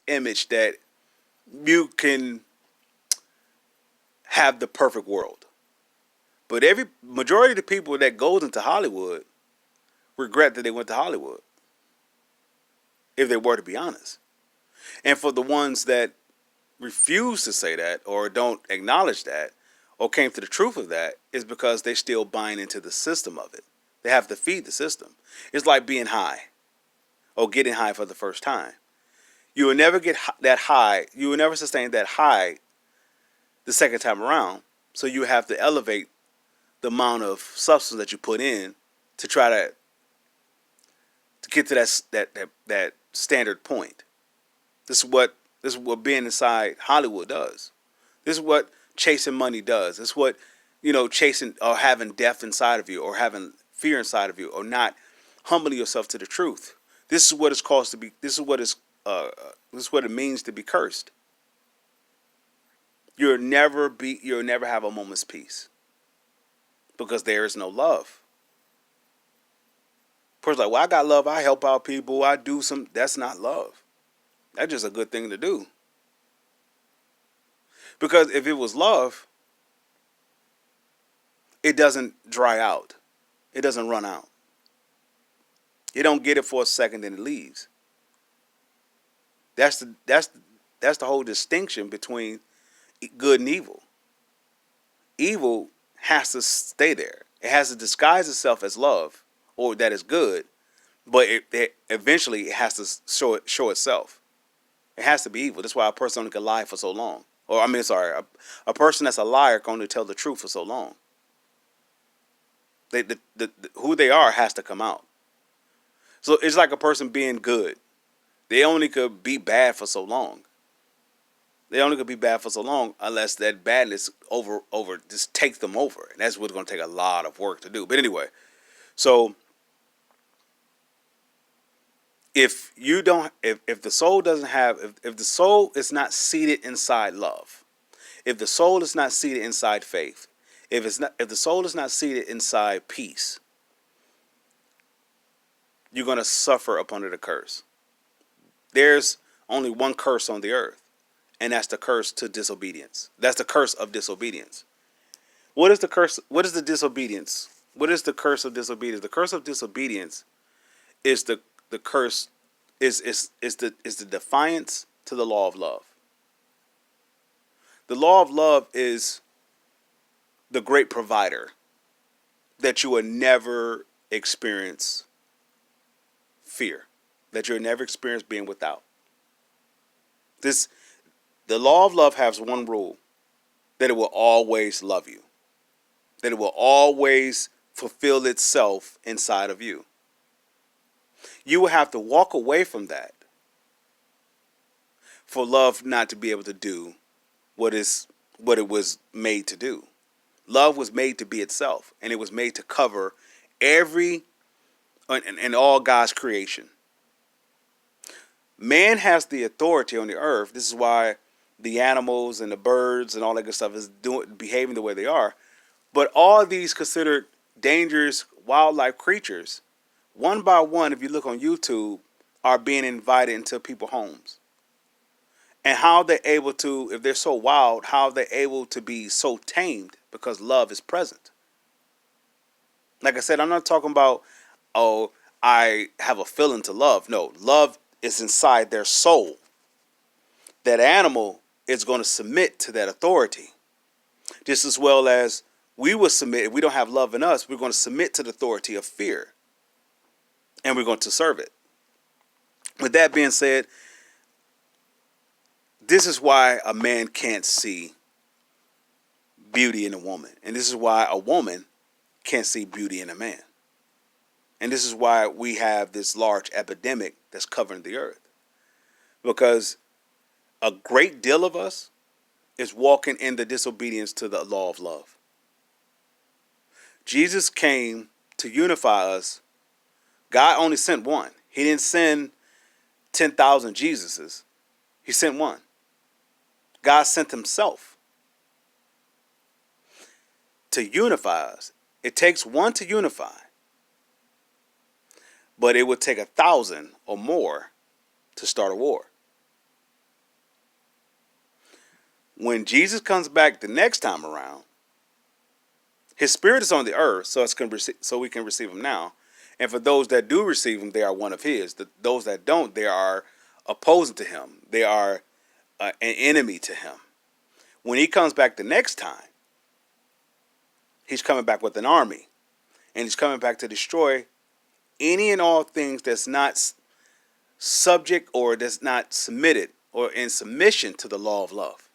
image that you can have the perfect world. But every majority of the people that goes into Hollywood regret that they went to Hollywood, if they were to be honest. And for the ones that refuse to say that or don't acknowledge that or came to the truth of that is because they still buying into the system of it. They have to feed the system. It's like being high or getting high for the first time. You will never get that high. You will never sustain that high the second time around. So you have to elevate the amount of substance that you put in to try to get to that standard point. This is what being inside Hollywood does. This is what chasing money does. This is what chasing or having death inside of you or having fear inside of you or not humbling yourself to the truth. This is what it's caused to be. This is what it means to be cursed. You'll never have a moment's peace because there is no love. Person's like, well, I got love. I help out people. I do some. That's not love. That's just a good thing to do. Because if it was love, it doesn't dry out. It doesn't run out. You don't get it for a second and it leaves. That's the whole distinction between good and evil. Evil has to stay there. It has to disguise itself as love or that is good, but eventually it has to show itself. It has to be evil. That's why a person only can lie for so long. Or a person that's a liar can only tell the truth for so long. Who they are has to come out. So it's like a person being good. They only could be bad for so long. They only could be bad for so long unless that badness over just takes them over. And that's what's going to take a lot of work to do. But anyway, so if the soul doesn't have, if the soul is not seated inside love, if the soul is not seated inside faith, if the soul is not seated inside peace, you're going to suffer up under the curse. There's only one curse on the earth, and that's the curse to disobedience. That's the curse of disobedience. What is the curse? What is the disobedience? What is the curse of disobedience? The curse of disobedience is the curse is the defiance to the law of love. The law of love is the great provider that you will never experience fear, that you'll never experience being without. The law of love has one rule, that it will always love you, that it will always fulfill itself inside of you. You will have to walk away from that for love not to be able to do what it was made to do. Love was made to be itself, and it was made to cover every and all God's creation. Man has the authority on the earth. This is why the animals and the birds and all that good stuff is behaving the way they are. But all these considered dangerous wildlife creatures, one by one, if you look on YouTube, are being invited into people's homes. And how they're able to, if they're so wild, how they're able to be so tamed because love is present. Like I said, I'm not talking about, oh, I have a feeling to love. No, love is inside their soul. That animal is going to submit to that authority. Just as well as we will submit, if we don't have love in us, we're going to submit to the authority of fear. And we're going to serve it. With that being said, this is why a man can't see beauty in a woman. And this is why a woman can't see beauty in a man. And this is why we have this large epidemic that's covering the earth. Because a great deal of us is walking in the disobedience to the law of love. Jesus came to unify us. God only sent one. He didn't send 10,000 Jesuses. He sent one. God sent himself to unify us. It takes one to unify, but it would take 1,000 or more to start a war. When Jesus comes back the next time around, his spirit is on the earth, so we can receive him now. And for those that do receive him, they are one of his. Those that don't, they are opposing to him. They are an enemy to him. When he comes back the next time, he's coming back with an army. And he's coming back to destroy any and all things that's not subject or that's not submitted or in submission to the law of love.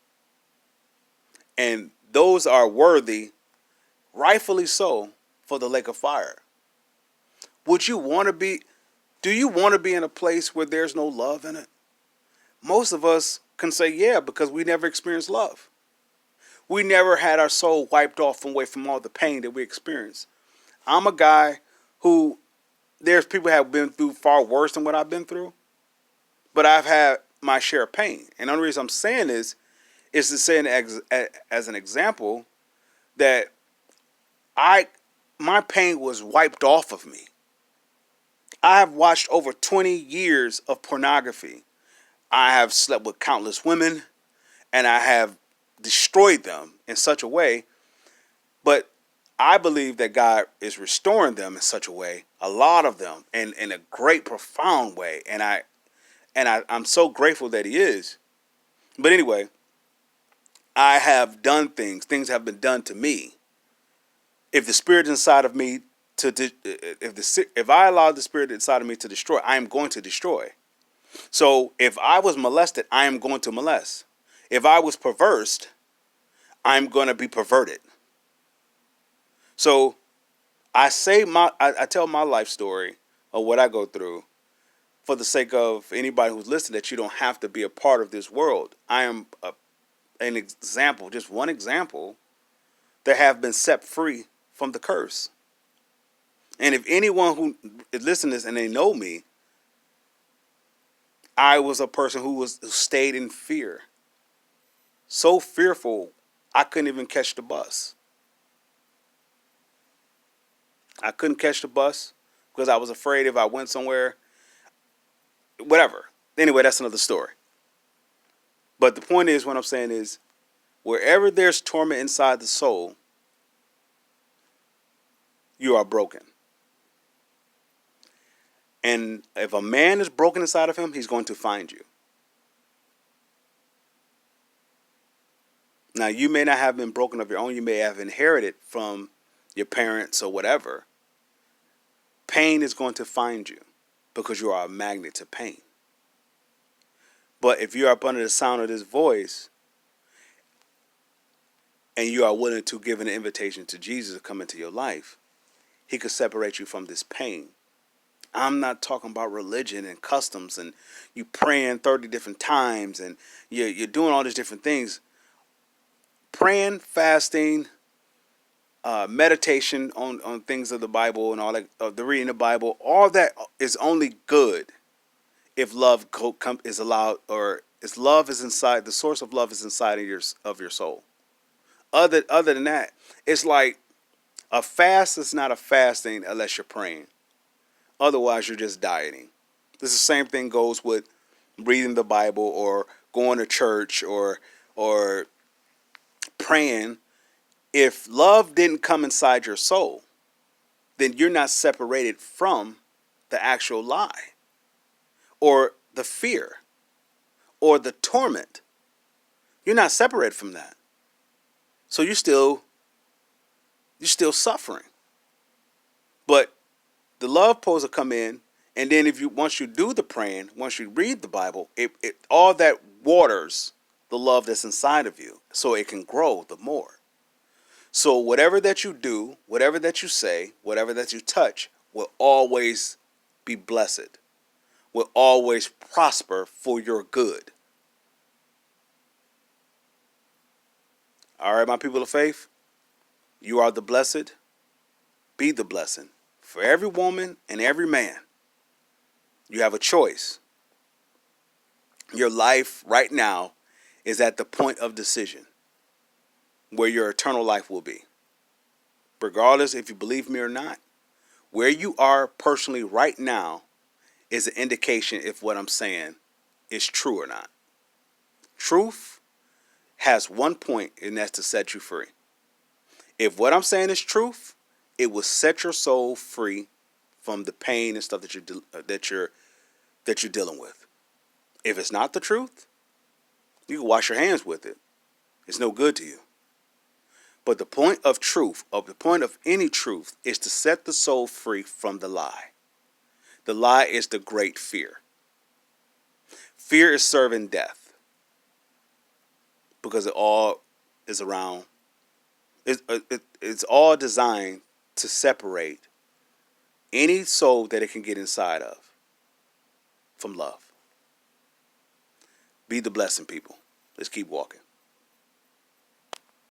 And those are worthy, rightfully so, for the lake of fire. Do you want to be in a place where there's no love in it? Most of us can say yeah, because we never experienced love. We never had our soul wiped off away from all the pain that we experienced. I'm a guy who, there's people who have been through far worse than what I've been through, but I've had my share of pain. And the only reason I'm saying this is to say as an example that my pain was wiped off of me. I have watched over 20 years of pornography. I have slept with countless women, and I have destroyed them in such a way. But I believe that God is restoring them in such a way, a lot of them, in a great, profound way. And I'm so grateful that He is. But anyway, I have done things have been done to me. If the Spirit inside of me if I allow the Spirit inside of me to destroy, I am going to destroy. So if I was molested, I am going to molest. If I was perversed, I'm going to be perverted. So I tell my life story of what I go through for the sake of anybody who's listening, that you don't have to be a part of this world. I am an example, just one example, that have been set free from the curse. And if anyone who is listening to this and they know me, I was a person who stayed in fear. So fearful, I couldn't even catch the bus. I couldn't catch the bus because I was afraid if I went somewhere, whatever. Anyway, that's another story. But the point is, what I'm saying is, wherever there's torment inside the soul, you are broken. And if a man is broken inside of him, he's going to find you. Now, you may not have been broken of your own. You may have inherited from your parents or whatever. Pain is going to find you because you are a magnet to pain. But if you are up under the sound of this voice and you are willing to give an invitation to Jesus to come into your life, He could separate you from this pain. I'm not talking about religion and customs and you praying 30 different times and you're doing all these different things. Praying, fasting, meditation on things of the Bible and all that, of the reading the Bible, all that is only good if love is allowed, or if love is inside, the source of love is inside of your soul. Other than that, it's like a fast is not a fasting unless you're praying. Otherwise, you're just dieting. This is the same thing goes with reading the Bible or going to church or praying. If love didn't come inside your soul, then you're not separated from the actual lie or the fear or the torment. You're not separated from that. So you're still suffering. But the love supposed to come in, and then once you do the praying, once you read the Bible, it all that waters the love that's inside of you, so it can grow the more. So whatever that you do, whatever that you say, whatever that you touch, will always be blessed, will always prosper for your good. All right, my people of faith, you are the blessed. Be the blessing. For every woman and every man, you have a choice. Your life right now is at the point of decision where your eternal life will be. Regardless if you believe me or not, where you are personally right now is an indication if what I'm saying is true or not. Truth has one point, and that's to set you free. If what I'm saying is truth, it will set your soul free from the pain and stuff that you're dealing with. If it's not the truth, you can wash your hands with it. It's no good to you. But the point of truth, of the point of any truth, is to set the soul free from the lie. The lie is the great fear. Fear is serving death because it all is around. It's all designed to separate any soul that it can get inside of from love. Be the blessing, people. Let's keep walking.